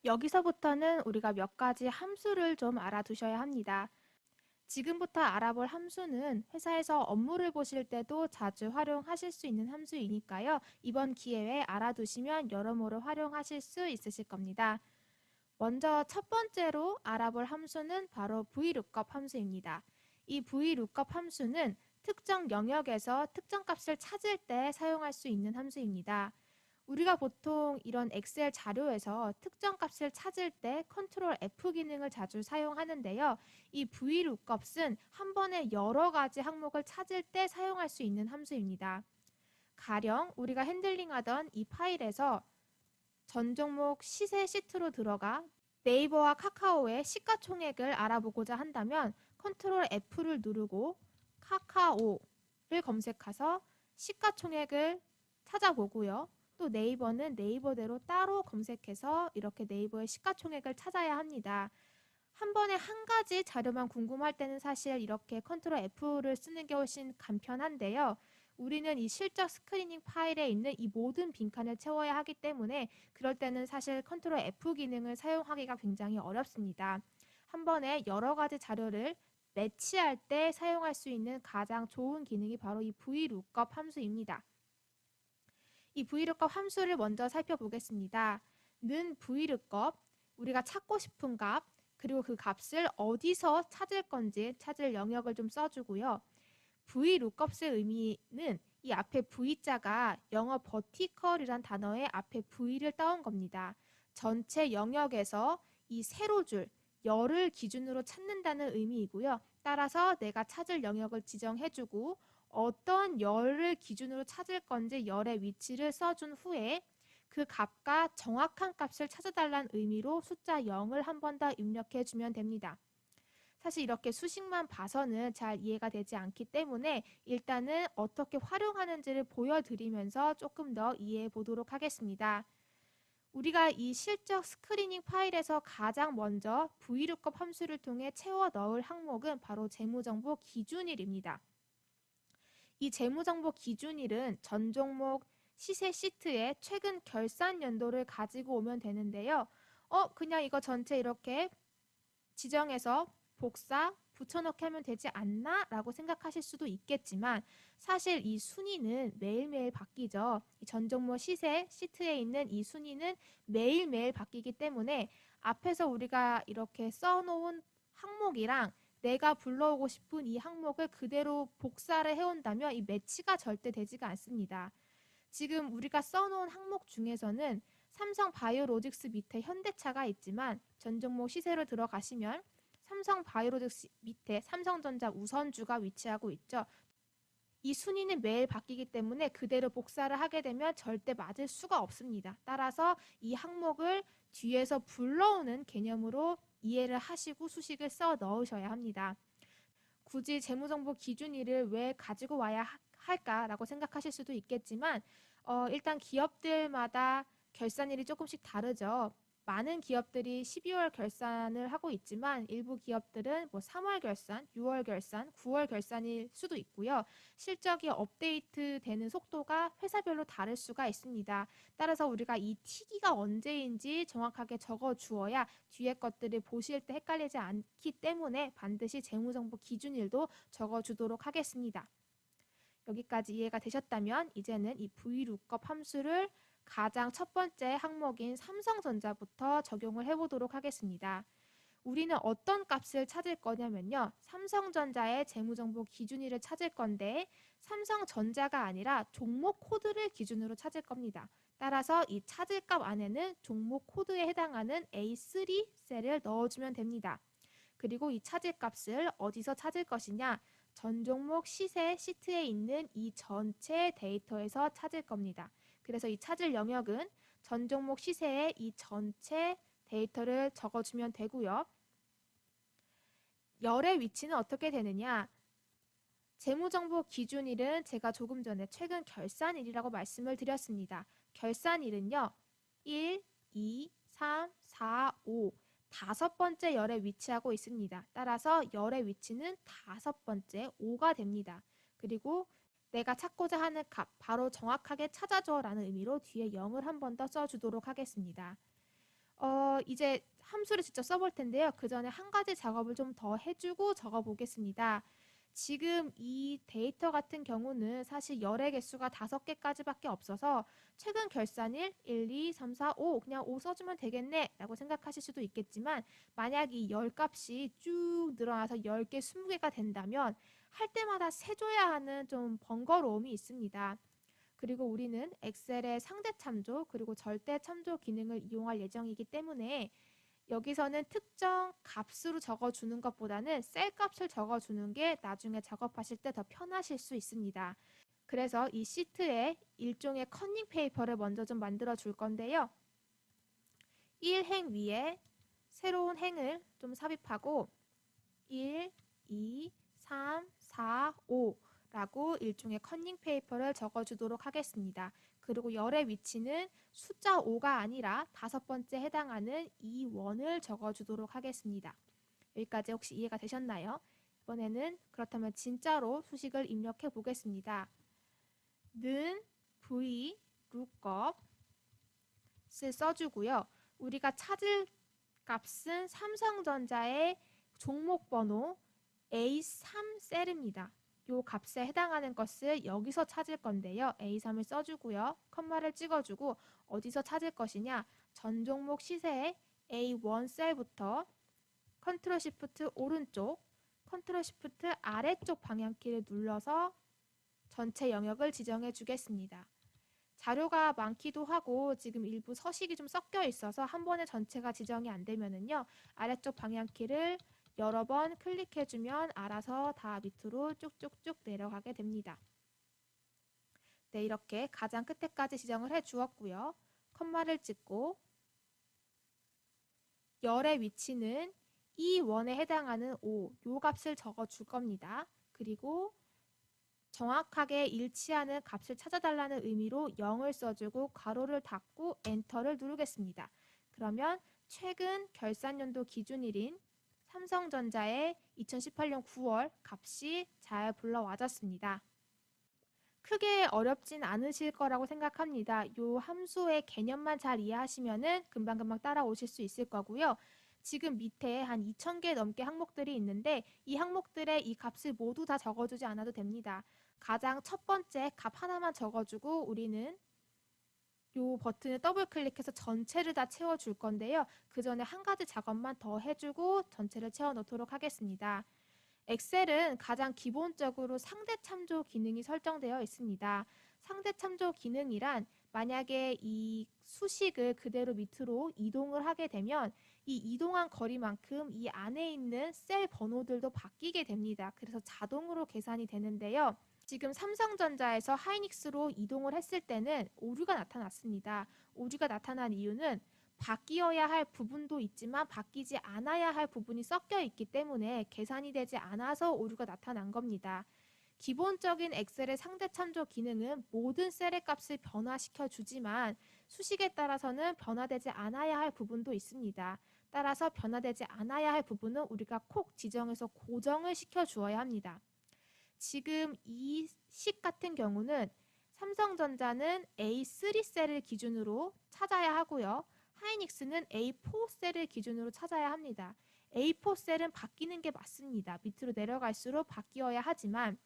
여기서부터는 우리가 몇 가지 함수를 좀 알아두셔야 합니다. 지금부터 알아볼 함수는 회사에서 업무를 보실 때도 자주 활용하실 수 있는 함수이니까요. 이번 기회에 알아두시면 여러모로 활용하실 수 있으실 겁니다. 먼저 첫 번째로 알아볼 함수는 바로 VLOOKUP 함수입니다. 이 VLOOKUP 함수는 특정 영역에서 특정 값을 찾을 때 사용할 수 있는 함수입니다. 우리가 보통 이런 엑셀 자료에서 특정 값을 찾을 때 컨트롤 F 기능을 자주 사용하는데요. 이 VLOOKUP은 한 번에 여러 가지 항목을 찾을 때 사용할 수 있는 함수입니다. 가령 우리가 핸들링하던 이 파일에서 전 종목 시세 시트로 들어가 네이버와 카카오의 시가총액을 알아보고자 한다면 컨트롤 F를 누르고 카카오를 검색해서 시가총액을 찾아보고요. 또 네이버는 네이버대로 따로 검색해서 이렇게 네이버의 시가총액을 찾아야 합니다. 한 번에 한 가지 자료만 궁금할 때는 사실 이렇게 컨트롤 F를 쓰는 게 훨씬 간편한데요. 우리는 이 실적 스크리닝 파일에 있는 이 모든 빈칸을 채워야 하기 때문에 그럴 때는 사실 컨트롤 F 기능을 사용하기가 굉장히 어렵습니다. 한 번에 여러 가지 자료를 매치할 때 사용할 수 있는 가장 좋은 기능이 바로 이 VLOOKUP 함수입니다. 이 VLOOKUP 함수를 먼저 살펴보겠습니다. 는 VLOOKUP, 우리가 찾고 싶은 값, 그리고 그 값을 어디서 찾을 건지 찾을 영역을 좀 써주고요. VLOOKUP의 의미는 이 앞에 V자가 영어 vertical이란 단어의 앞에 V를 따온 겁니다. 전체 영역에서 이 세로줄, 열을 기준으로 찾는다는 의미이고요. 따라서 내가 찾을 영역을 지정해주고 어떤 열을 기준으로 찾을 건지 열의 위치를 써준 후에 그 값과 정확한 값을 찾아달라는 의미로 숫자 0을 한 번 더 입력해주면 됩니다. 사실 이렇게 수식만 봐서는 잘 이해가 되지 않기 때문에 일단은 어떻게 활용하는지를 보여드리면서 조금 더 이해해 보도록 하겠습니다. 우리가 이 실적 스크리닝 파일에서 가장 먼저 VLOOKUP 함수를 통해 채워 넣을 항목은 바로 재무정보 기준일입니다. 이 재무정보 기준일은 전 종목 시세 시트에 최근 결산 연도를 가지고 오면 되는데요. 그냥 이거 전체 이렇게 지정해서 복사, 붙여넣기 하면 되지 않나? 라고 생각하실 수도 있겠지만 사실 이 순위는 매일매일 바뀌죠. 전 종목 시세 시트에 있는 이 순위는 매일매일 바뀌기 때문에 앞에서 우리가 이렇게 써놓은 항목이랑 내가 불러오고 싶은 이 항목을 그대로 복사를 해온다면 이 매치가 절대 되지가 않습니다. 지금 우리가 써놓은 항목 중에서는 삼성 바이오로직스 밑에 현대차가 있지만 전 종목 시세로 들어가시면 삼성 바이오로직스 밑에 삼성전자 우선주가 위치하고 있죠. 이 순위는 매일 바뀌기 때문에 그대로 복사를 하게 되면 절대 맞을 수가 없습니다. 따라서 이 항목을 뒤에서 불러오는 개념으로 이해를 하시고 수식을 써 넣으셔야 합니다. 굳이 재무정보 기준일을 왜 가지고 와야 할까라고 생각하실 수도 있겠지만 일단 기업들마다 결산일이 조금씩 다르죠. 많은 기업들이 12월 결산을 하고 있지만 일부 기업들은 3월 결산, 6월 결산, 9월 결산일 수도 있고요. 실적이 업데이트 되는 속도가 회사별로 다를 수가 있습니다. 따라서 우리가 이 T기가 언제인지 정확하게 적어 주어야 뒤에 것들을 보실 때 헷갈리지 않기 때문에 반드시 재무정보 기준일도 적어 주도록 하겠습니다. 여기까지 이해가 되셨다면 이제는 이 VLOOKUP 함수를 가장 첫 번째 항목인 삼성전자부터 적용을 해보도록 하겠습니다. 우리는 어떤 값을 찾을 거냐면요. 삼성전자의 재무정보 기준일을 찾을 건데 삼성전자가 아니라 종목 코드를 기준으로 찾을 겁니다. 따라서 이 찾을 값 안에는 종목 코드에 해당하는 A3 셀을 넣어주면 됩니다. 그리고 이 찾을 값을 어디서 찾을 것이냐? 전 종목 시세 시트에 있는 이 전체 데이터에서 찾을 겁니다. 그래서 이 찾을 영역은 전 종목 시세의 이 전체 데이터를 적어주면 되고요. 열의 위치는 어떻게 되느냐? 재무정보 기준일은 제가 조금 전에 최근 결산일이라고 말씀을 드렸습니다. 결산일은요. 1, 2, 3, 4, 5 다섯 번째 열에 위치하고 있습니다. 따라서 열의 위치는 다섯 번째 5가 됩니다. 그리고 내가 찾고자 하는 값 바로 정확하게 찾아줘 라는 의미로 뒤에 0을 한 번 더 써주도록 하겠습니다. 이제 함수를 직접 써볼 텐데요. 그 전에 한 가지 작업을 좀 더 해주고 적어보겠습니다. 지금 이 데이터 같은 경우는 사실 열의 개수가 5개까지밖에 없어서 최근 결산일 1, 2, 3, 4, 5 그냥 5 써주면 되겠네 라고 생각하실 수도 있겠지만 만약 이 열 값이 쭉 늘어나서 10개, 20개가 된다면 할 때마다 세줘야 하는 좀 번거로움이 있습니다. 그리고 우리는 엑셀의 상대 참조 그리고 절대 참조 기능을 이용할 예정이기 때문에 여기서는 특정 값으로 적어주는 것보다는 셀 값을 적어주는 게 나중에 작업하실 때 더 편하실 수 있습니다. 그래서 이 시트에 일종의 커닝 페이퍼를 먼저 좀 만들어 줄 건데요. 1행 위에 새로운 행을 좀 삽입하고 1, 2, 3, 4, 5 라고 일종의 커닝 페이퍼를 적어주도록 하겠습니다. 그리고 열의 위치는 숫자 5가 아니라 5번째 해당하는 이 원을 적어주도록 하겠습니다. 여기까지 혹시 이해가 되셨나요? 이번에는 그렇다면 진짜로 수식을 입력해 보겠습니다. 는 v lookup 을 써주고요. 우리가 찾을 값은 삼성전자의 종목 번호 A3 셀입니다. 요 값에 해당하는 것을 여기서 찾을 건데요. A3을 써주고요. 컴마를 찍어주고 어디서 찾을 것이냐? 전 종목 시세의 A1 셀부터 컨트롤 시프트 오른쪽, 컨트롤 시프트 아래쪽 방향키를 눌러서 전체 영역을 지정해 주겠습니다. 자료가 많기도 하고 지금 일부 서식이 좀 섞여 있어서 한 번에 전체가 지정이 안 되면은요. 아래쪽 방향키를 여러 번 클릭해주면 알아서 다 밑으로 쭉쭉쭉 내려가게 됩니다. 네, 이렇게 가장 끝에까지 지정을 해 주었고요. 컴마를 찍고 열의 위치는 이 원에 해당하는 5, 요 값을 적어 줄 겁니다. 그리고 정확하게 일치하는 값을 찾아달라는 의미로 0을 써주고 괄호를 닫고 엔터를 누르겠습니다. 그러면 최근 결산연도 기준일인 삼성전자의 2018년 9월 값이 잘 불러와졌습니다. 크게 어렵진 않으실 거라고 생각합니다. 요 함수의 개념만 잘 이해하시면은 금방금방 따라오실 수 있을 거고요. 지금 밑에 한 2,000개 넘게 항목들이 있는데 이 항목들의 이 값을 모두 다 적어주지 않아도 됩니다. 가장 첫 번째 값 하나만 적어주고 우리는 요 버튼을 더블 클릭해서 전체를 다 채워줄 건데요. 그 전에 한 가지 작업만 더 해주고 전체를 채워 넣도록 하겠습니다. 엑셀은 가장 기본적으로 상대 참조 기능이 설정되어 있습니다. 상대 참조 기능이란 만약에 이 수식을 그대로 밑으로 이동을 하게 되면 이 이동한 거리만큼 이 안에 있는 셀 번호들도 바뀌게 됩니다. 그래서 자동으로 계산이 되는데요. 지금 삼성전자에서 하이닉스로 이동을 했을 때는 오류가 나타났습니다. 오류가 나타난 이유는 바뀌어야 할 부분도 있지만 바뀌지 않아야 할 부분이 섞여 있기 때문에 계산이 되지 않아서 오류가 나타난 겁니다. 기본적인 엑셀의 상대 참조 기능은 모든 셀의 값을 변화시켜 주지만 수식에 따라서는 변화되지 않아야 할 부분도 있습니다. 따라서 변화되지 않아야 할 부분은 우리가 콕 지정해서 고정을 시켜 주어야 합니다. 지금 이 식 같은 경우는 삼성전자는 A3 셀을 기준으로 찾아야 하고요. 하이닉스는 A4 셀을 기준으로 찾아야 합니다. A4 셀은 바뀌는 게 맞습니다. 밑으로 내려갈수록 바뀌어야 하지만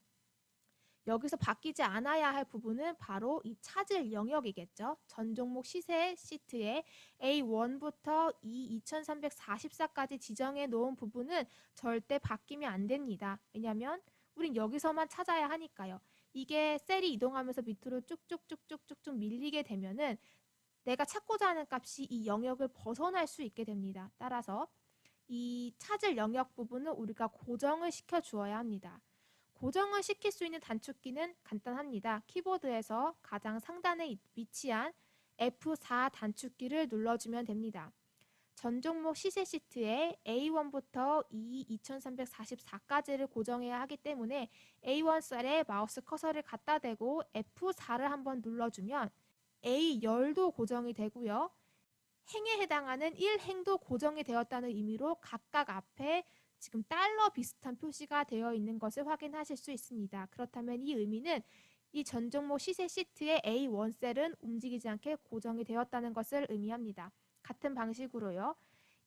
여기서 바뀌지 않아야 할 부분은 바로 이 찾을 영역이겠죠. 전 종목 시세 시트에 A1부터 E2344까지 지정해 놓은 부분은 절대 바뀌면 안 됩니다. 왜냐하면 우린 여기서만 찾아야 하니까요. 이게 셀이 이동하면서 밑으로 쭉쭉쭉쭉쭉쭉 밀리게 되면은 내가 찾고자 하는 값이 이 영역을 벗어날 수 있게 됩니다. 따라서 이 찾을 영역 부분은 우리가 고정을 시켜 주어야 합니다. 고정을 시킬 수 있는 단축키는 간단합니다. 키보드에서 가장 상단에 위치한 F4 단축키를 눌러주면 됩니다. 전 종목 시세 시트에 A1부터 E2344까지를 고정해야 하기 때문에 A1 셀에 마우스 커서를 갖다 대고 F4를 한번 눌러주면 A10도 고정이 되고요. 행에 해당하는 1행도 고정이 되었다는 의미로 각각 앞에 지금 달러 비슷한 표시가 되어 있는 것을 확인하실 수 있습니다. 그렇다면 이 의미는 이 전 종목 시세 시트의 A1 셀은 움직이지 않게 고정이 되었다는 것을 의미합니다. 같은 방식으로요.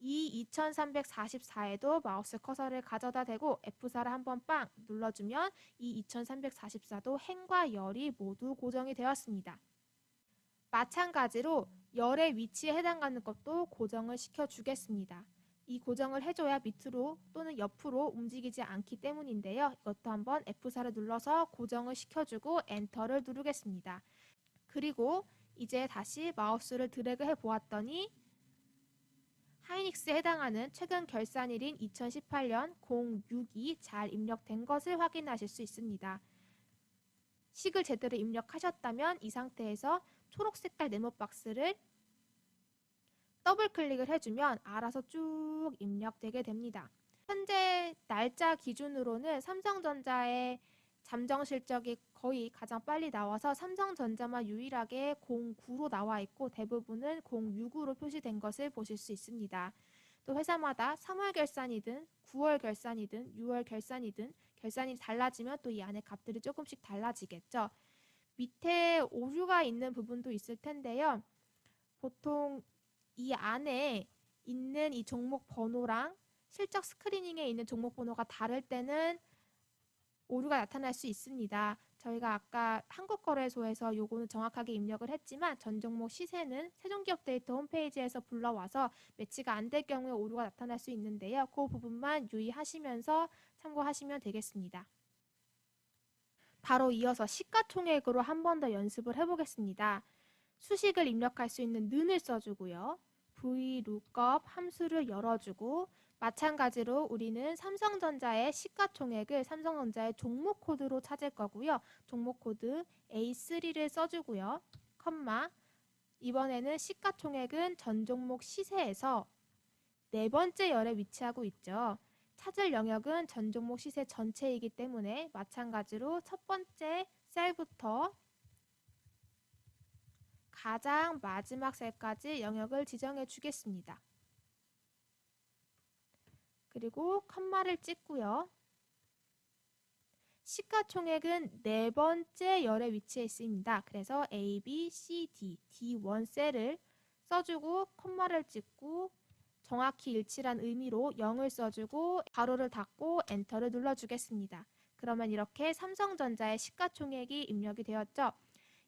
이 2344에도 마우스 커서를 가져다 대고 F4를 한번 빵 눌러주면 이 2344도 행과 열이 모두 고정이 되었습니다. 마찬가지로 열의 위치에 해당하는 것도 고정을 시켜주겠습니다. 이 고정을 해줘야 밑으로 또는 옆으로 움직이지 않기 때문인데요. 이것도 한번 F4를 눌러서 고정을 시켜주고 엔터를 누르겠습니다. 그리고 이제 다시 마우스를 드래그 해 보았더니 하이닉스에 해당하는 최근 결산일인 2018년 06이 잘 입력된 것을 확인하실 수 있습니다. 식을 제대로 입력하셨다면 이 상태에서 초록 색깔 네모 박스를 더블 클릭을 해주면 알아서 쭉 입력되게 됩니다. 현재 날짜 기준으로는 삼성전자의 잠정 실적이 거의 가장 빨리 나와서 삼성전자만 유일하게 09로 나와 있고 대부분은 06으로 표시된 것을 보실 수 있습니다. 또 회사마다 3월 결산이든 9월 결산이든 6월 결산이든 결산이 달라지면 또 이 안에 값들이 조금씩 달라지겠죠. 밑에 오류가 있는 부분도 있을 텐데요. 보통 이 안에 있는 이 종목 번호랑 실적 스크리닝에 있는 종목 번호가 다를 때는 오류가 나타날 수 있습니다. 저희가 아까 한국거래소에서 요거는 정확하게 입력을 했지만 전 종목 시세는 세종기업데이터 홈페이지에서 불러와서 매치가 안 될 경우에 오류가 나타날 수 있는데요. 그 부분만 유의하시면서 참고하시면 되겠습니다. 바로 이어서 시가총액으로 한 번 더 연습을 해보겠습니다. 수식을 입력할 수 있는 는을 써주고요. VLOOKUP 함수를 열어주고 마찬가지로 우리는 삼성전자의 시가총액을 삼성전자의 종목 코드로 찾을 거고요. 종목 코드 A3를 써주고요. 컴마 이번에는 시가총액은 전 종목 시세에서 네 번째 열에 위치하고 있죠. 찾을 영역은 전 종목 시세 전체이기 때문에 마찬가지로 첫 번째 셀부터 가장 마지막 셀까지 영역을 지정해 주겠습니다. 그리고 컴마를 찍고요. 시가총액은 네 번째 열에 위치해 있습니다. 그래서 A, B, C, D, D1 셀을 써주고 콤마를 찍고 정확히 일치란 의미로 0을 써주고 괄호를 닫고 엔터를 눌러주겠습니다. 그러면 이렇게 삼성전자의 시가총액이 입력이 되었죠.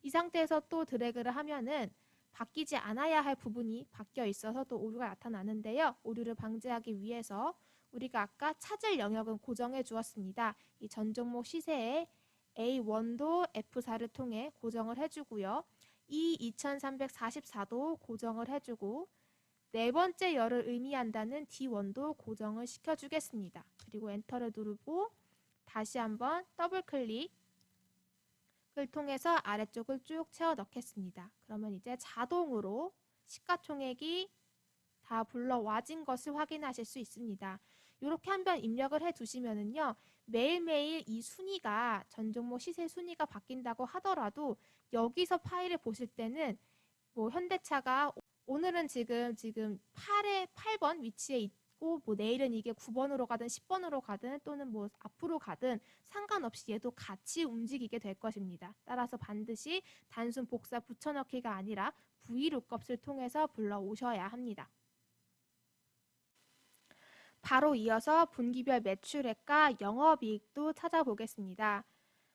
이 상태에서 또 드래그를 하면은 바뀌지 않아야 할 부분이 바뀌어 있어서 또 오류가 나타나는데요. 오류를 방지하기 위해서 우리가 아까 찾을 영역은 고정해 주었습니다. 이 전 종목 시세에 A1도 F4를 통해 고정을 해주고요. 이 2344도 고정을 해주고 네 번째 열을 의미한다는 D1도 고정을 시켜주겠습니다. 그리고 엔터를 누르고 다시 한번 더블 클릭을 통해서 아래쪽을 쭉 채워 넣겠습니다. 그러면 이제 자동으로 시가총액이 다 불러와진 것을 확인하실 수 있습니다. 이렇게 한번 입력을 해 두시면은요. 매일매일 이 순위가 전 종목 시세 순위가 바뀐다고 하더라도 여기서 파일을 보실 때는 뭐 현대차가 오늘은 지금 8번 위치에 있고 뭐 내일은 이게 9번으로 가든 10번으로 가든 또는 뭐 앞으로 가든 상관없이 얘도 같이 움직이게 될 것입니다. 따라서 반드시 단순 복사 붙여넣기가 아니라 VLOOKUP을 통해서 불러오셔야 합니다. 바로 이어서 분기별 매출액과 영업이익도 찾아보겠습니다.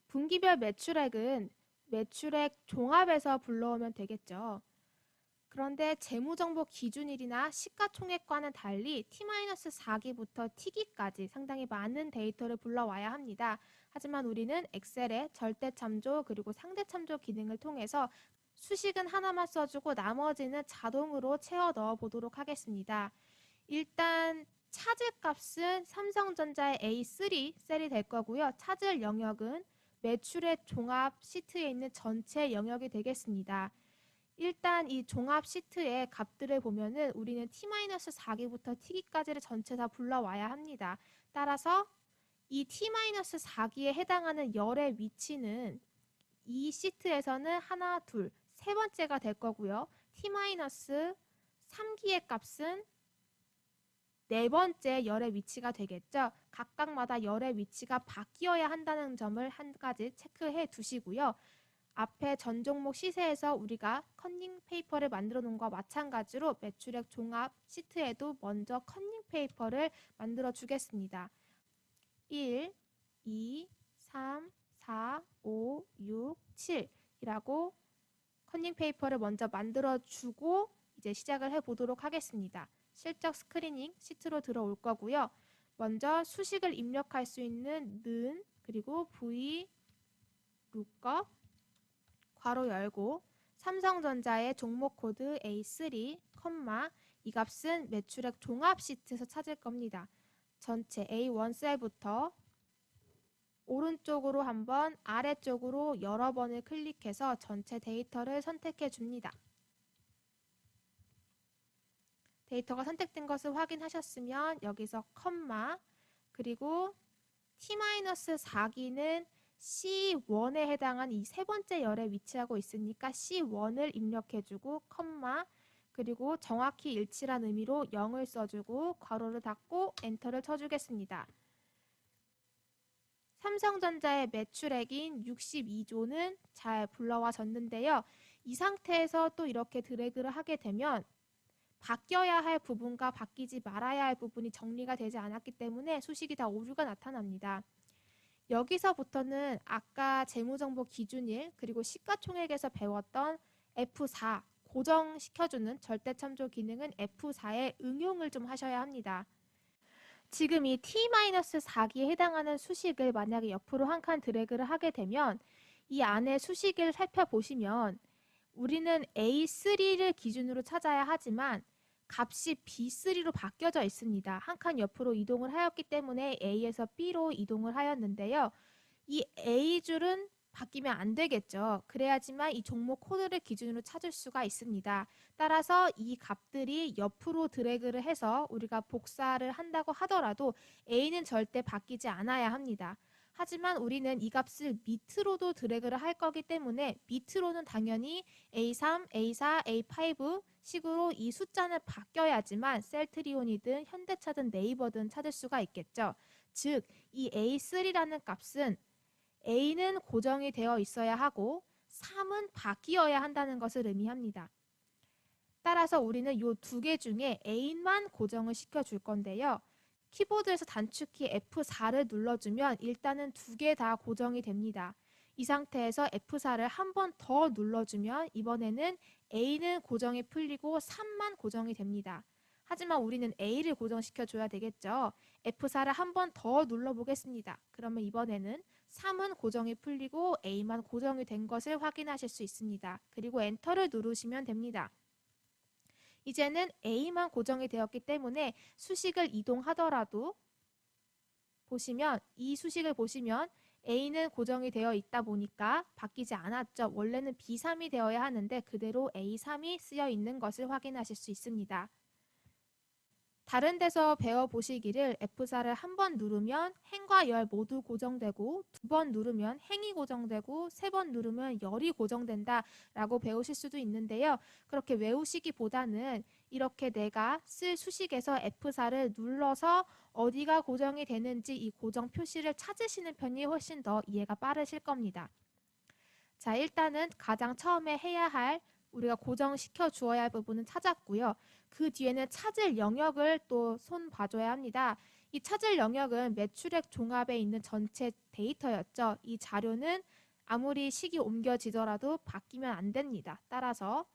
분기별 매출액은 매출액 종합에서 불러오면 되겠죠. 그런데 재무정보 기준일이나 시가총액과는 달리 T-4기부터 T기까지 상당히 많은 데이터를 불러와야 합니다. 하지만 우리는 엑셀의 절대참조 그리고 상대참조 기능을 통해서 수식은 하나만 써주고 나머지는 자동으로 채워 넣어 보도록 하겠습니다. 일단 찾을 값은 삼성전자의 A3 셀이 될 거고요. 찾을 영역은 매출의 종합 시트에 있는 전체 영역이 되겠습니다. 일단 이 종합 시트의 값들을 보면은 우리는 T-4기부터 T기까지를 전체 다 불러와야 합니다. 따라서 이 T-4기에 해당하는 열의 위치는 이 시트에서는 하나, 둘, 세 번째가 될 거고요. T-3기의 값은 네 번째 열의 위치가 되겠죠. 각각마다 열의 위치가 바뀌어야 한다는 점을 한 가지 체크해 두시고요. 앞에 전 종목 시세에서 우리가 컨닝 페이퍼를 만들어 놓은 것과 마찬가지로 매출액 종합 시트에도 먼저 컨닝 페이퍼를 만들어 주겠습니다. 1, 2, 3, 4, 5, 6, 7이라고 컨닝 페이퍼를 먼저 만들어 주고 이제 시작을 해 보도록 하겠습니다. 실적 스크리닝 시트로 들어올 거고요. 먼저 수식을 입력할 수 있는 는 그리고 v lookup 괄호 열고 삼성전자의 종목 코드 A3, 이 값은 매출액 종합 시트에서 찾을 겁니다. 전체 A1 셀부터 오른쪽으로 한번 아래쪽으로 여러 번을 클릭해서 전체 데이터를 선택해 줍니다. 데이터가 선택된 것을 확인하셨으면 여기서 그리고 T-4기는 C1에 해당한 이 세 번째 열에 위치하고 있으니까 C1을 입력해주고 그리고 정확히 일치란 의미로 0을 써주고 괄호를 닫고 엔터를 쳐주겠습니다. 삼성전자의 매출액인 62조는 잘 불러와졌는데요. 이 상태에서 또 이렇게 드래그를 하게 되면 바뀌어야 할 부분과 바뀌지 말아야 할 부분이 정리가 되지 않았기 때문에 수식이 다 오류가 나타납니다. 여기서부터는 아까 재무정보 기준일 그리고 시가총액에서 배웠던 F4 고정시켜주는 절대참조 기능은 F4에 응용을 좀 하셔야 합니다. 지금 이 T-4기에 해당하는 수식을 만약에 옆으로 한 칸 드래그를 하게 되면 이 안에 수식을 살펴보시면 우리는 A3를 기준으로 찾아야 하지만 값이 B3로 바뀌어져 있습니다. 한 칸 옆으로 이동을 하였기 때문에 A에서 B로 이동을 하였는데요. 이 A줄은 바뀌면 안 되겠죠. 그래야지만 이 종목 코드를 기준으로 찾을 수가 있습니다. 따라서 이 값들이 옆으로 드래그를 해서 우리가 복사를 한다고 하더라도 A는 절대 바뀌지 않아야 합니다. 하지만 우리는 이 값을 밑으로도 드래그를 할 거기 때문에 밑으로는 당연히 A3, A4, A5 식으로 이 숫자는 바뀌어야지만 셀트리온이든 현대차든 네이버든 찾을 수가 있겠죠. 즉, 이 A3라는 값은 A는 고정이 되어 있어야 하고 3은 바뀌어야 한다는 것을 의미합니다. 따라서 우리는 이 두 개 중에 A만 고정을 시켜줄 건데요. 키보드에서 단축키 F4를 눌러주면 일단은 두 개 다 고정이 됩니다. 이 상태에서 F4를 한 번 더 눌러주면 이번에는 A는 고정이 풀리고 3만 고정이 됩니다. 하지만 우리는 A를 고정시켜줘야 되겠죠. F4를 한 번 더 눌러보겠습니다. 그러면 이번에는 3은 고정이 풀리고 A만 고정이 된 것을 확인하실 수 있습니다. 그리고 엔터를 누르시면 됩니다. 이제는 A만 고정이 되었기 때문에 수식을 이동하더라도 이 수식을 보시면 A는 고정이 되어 있다 보니까 바뀌지 않았죠. 원래는 B3이 되어야 하는데 그대로 A3이 쓰여 있는 것을 확인하실 수 있습니다. 다른 데서 배워보시기를 F4를 한 번 누르면 행과 열 모두 고정되고 두 번 누르면 행이 고정되고 세 번 누르면 열이 고정된다 라고 배우실 수도 있는데요. 그렇게 외우시기보다는 이렇게 내가 쓸 수식에서 F4를 눌러서 어디가 고정이 되는지 이 고정 표시를 찾으시는 편이 훨씬 더 이해가 빠르실 겁니다. 자, 일단은 가장 처음에 해야 할 우리가 고정시켜 주어야 할 부분은 찾았고요. 그 뒤에는 찾을 영역을 또 손 봐줘야 합니다. 이 찾을 영역은 매출액 종합에 있는 전체 데이터였죠. 이 자료는 아무리 식이 옮겨지더라도 바뀌면 안 됩니다. 따라서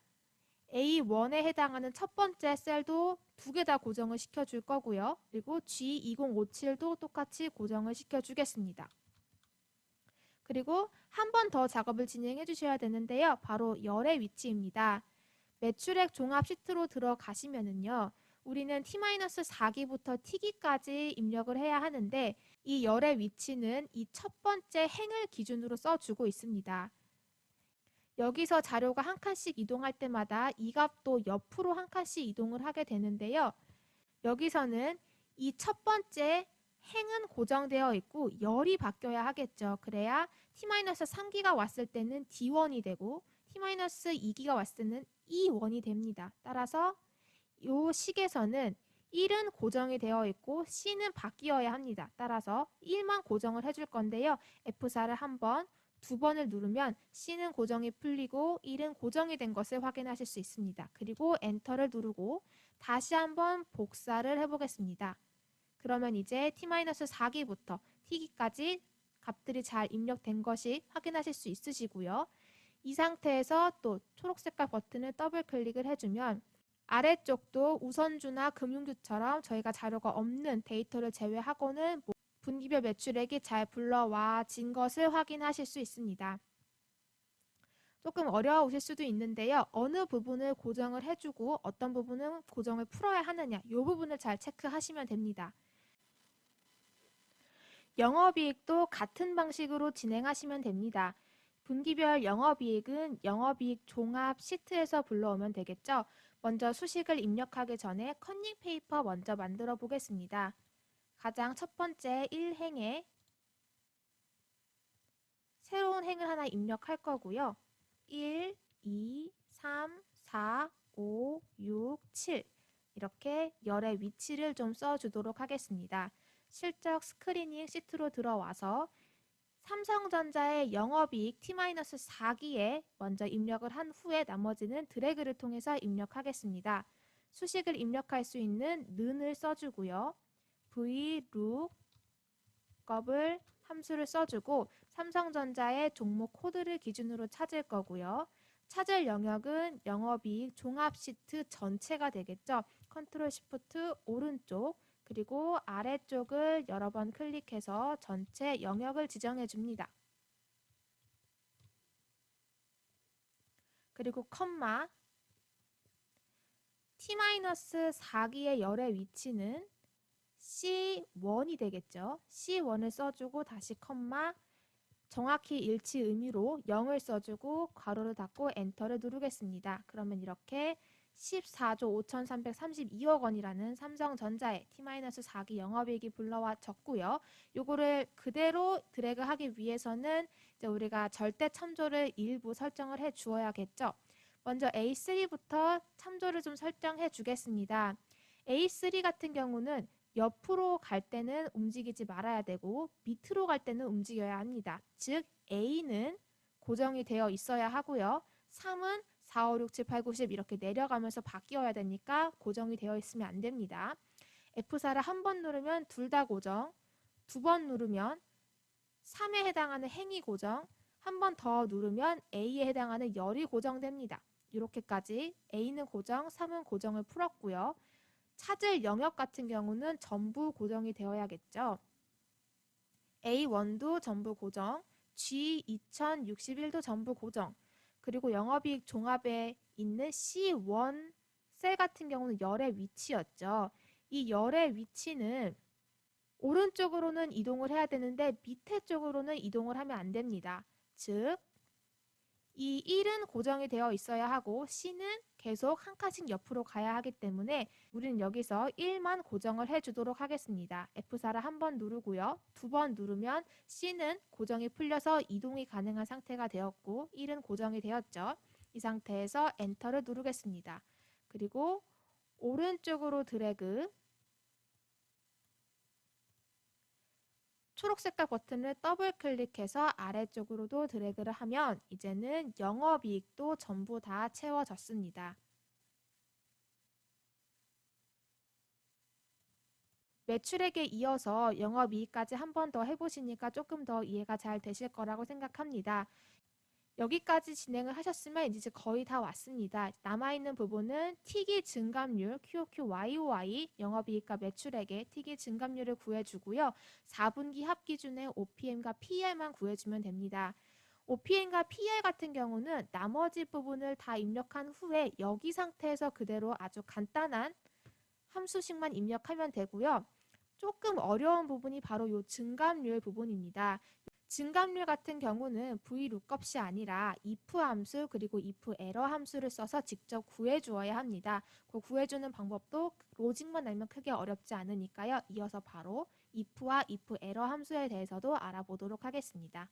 A1에 해당하는 첫 번째 셀도 두 개 다 고정을 시켜줄 거고요. 그리고 G2057도 똑같이 고정을 시켜주겠습니다. 그리고 한 번 더 작업을 진행해 주셔야 되는데요. 바로 열의 위치입니다. 매출액 종합 시트로 들어가시면은요. 우리는 T-4기부터 T기까지 입력을 해야 하는데 이 열의 위치는 이 첫 번째 행을 기준으로 써주고 있습니다. 여기서 자료가 한 칸씩 이동할 때마다 이 값도 옆으로 한 칸씩 이동을 하게 되는데요. 여기서는 이 첫 번째 행은 고정되어 있고 열이 바뀌어야 하겠죠. 그래야 T-3기가 왔을 때는 D1이 되고 T-2기가 왔을 때는 E1이 됩니다. 따라서 이 식에서는 1은 고정이 되어 있고 C는 바뀌어야 합니다. 따라서 1만 고정을 해줄 건데요. F4를 한번 두 번을 누르면 C는 고정이 풀리고 1은 고정이 된 것을 확인하실 수 있습니다. 그리고 엔터를 누르고 다시 한번 복사를 해보겠습니다. 그러면 이제 T-4기부터 T기까지 값들이 잘 입력된 것이 확인하실 수 있으시고요. 이 상태에서 또 초록색깔 버튼을 더블 클릭을 해주면 아래쪽도 우선주나 금융주처럼 저희가 자료가 없는 데이터를 제외하고는 분기별 매출액이 잘 불러와진 것을 확인하실 수 있습니다. 조금 어려우실 수도 있는데요. 어느 부분을 고정을 해주고 어떤 부분은 고정을 풀어야 하느냐, 이 부분을 잘 체크하시면 됩니다. 영업이익도 같은 방식으로 진행하시면 됩니다. 분기별 영업이익은 영업이익 종합 시트에서 불러오면 되겠죠. 먼저 수식을 입력하기 전에 컨닝 페이퍼 먼저 만들어 보겠습니다. 가장 첫 번째 1행에 새로운 행을 하나 입력할 거고요. 1, 2, 3, 4, 5, 6, 7 이렇게 열의 위치를 좀 써주도록 하겠습니다. 실적 스크리닝 시트로 들어와서 삼성전자의 영업이익 T-4기에 먼저 입력을 한 후에 나머지는 드래그를 통해서 입력하겠습니다. 수식을 입력할 수 있는 는을 써주고요. VLOOKUP을 함수를 써주고 삼성전자의 종목 코드를 기준으로 찾을 거고요. 찾을 영역은 영업이익 종합 시트 전체가 되겠죠. 컨트롤 시프트 오른쪽 그리고 아래쪽을 여러 번 클릭해서 전체 영역을 지정해 줍니다. 그리고 컴마 T-4기의 열의 위치는 C1이 되겠죠. C1을 써주고 다시 컴마 정확히 일치 의미로 0을 써주고 괄호를 닫고 엔터를 누르겠습니다. 그러면 이렇게 14조 5,332억 원이라는 삼성전자의 T-4기 영업이익이 불러와졌고요. 요거를 그대로 드래그하기 위해서는 이제 우리가 절대 참조를 일부 설정을 해 주어야겠죠. 먼저 A3부터 참조를 좀 설정해 주겠습니다. A3 같은 경우는 옆으로 갈 때는 움직이지 말아야 되고 밑으로 갈 때는 움직여야 합니다. 즉 A는 고정이 되어 있어야 하고요. 3은 4, 5, 6, 7, 8, 9, 10 이렇게 내려가면서 바뀌어야 되니까 고정이 되어 있으면 안 됩니다. F4를 한 번 누르면 둘 다 고정, 두 번 누르면 3에 해당하는 행이 고정, 한 번 더 누르면 A에 해당하는 열이 고정됩니다. 이렇게까지 A는 고정, 3은 고정을 풀었고요. 찾을 영역 같은 경우는 전부 고정이 되어야겠죠. A1도 전부 고정, G2061도 전부 고정, 그리고 영업이익 종합에 있는 C1 셀 같은 경우는 열의 위치였죠. 이 열의 위치는 오른쪽으로는 이동을 해야 되는데 밑에 쪽으로는 이동을 하면 안 됩니다. 즉, 이 1은 고정이 되어 있어야 하고 C는 계속 한 칸씩 옆으로 가야 하기 때문에 우리는 여기서 1만 고정을 해주도록 하겠습니다. F4를 한 번 누르고요. 두 번 누르면 C는 고정이 풀려서 이동이 가능한 상태가 되었고 1은 고정이 되었죠. 이 상태에서 엔터를 누르겠습니다. 그리고 오른쪽으로 드래그 초록색깔 버튼을 더블 클릭해서 아래쪽으로도 드래그를 하면 이제는 영업이익도 전부 다 채워졌습니다. 매출액에 이어서 영업이익까지 한 번 더 해보시니까 조금 더 이해가 잘 되실 거라고 생각합니다. 여기까지 진행을 하셨으면 이제 거의 다 왔습니다. 남아있는 부분은 T기 증감률 QOQ YOY 영업이익과 매출액의 T기 증감률을 구해주고요. 4분기 합기준의 OPM과 PER만 구해주면 됩니다. OPM과 PER 같은 경우는 나머지 부분을 다 입력한 후에 여기 상태에서 그대로 아주 간단한 함수식만 입력하면 되고요. 조금 어려운 부분이 바로 이 증감률 부분입니다. 증감률 같은 경우는 VLOOKUP이 아니라 if 함수 그리고 if error 함수를 써서 직접 구해주어야 합니다. 그 구해주는 방법도 로직만 알면 크게 어렵지 않으니까요. 이어서 바로 if와 if error 함수에 대해서도 알아보도록 하겠습니다.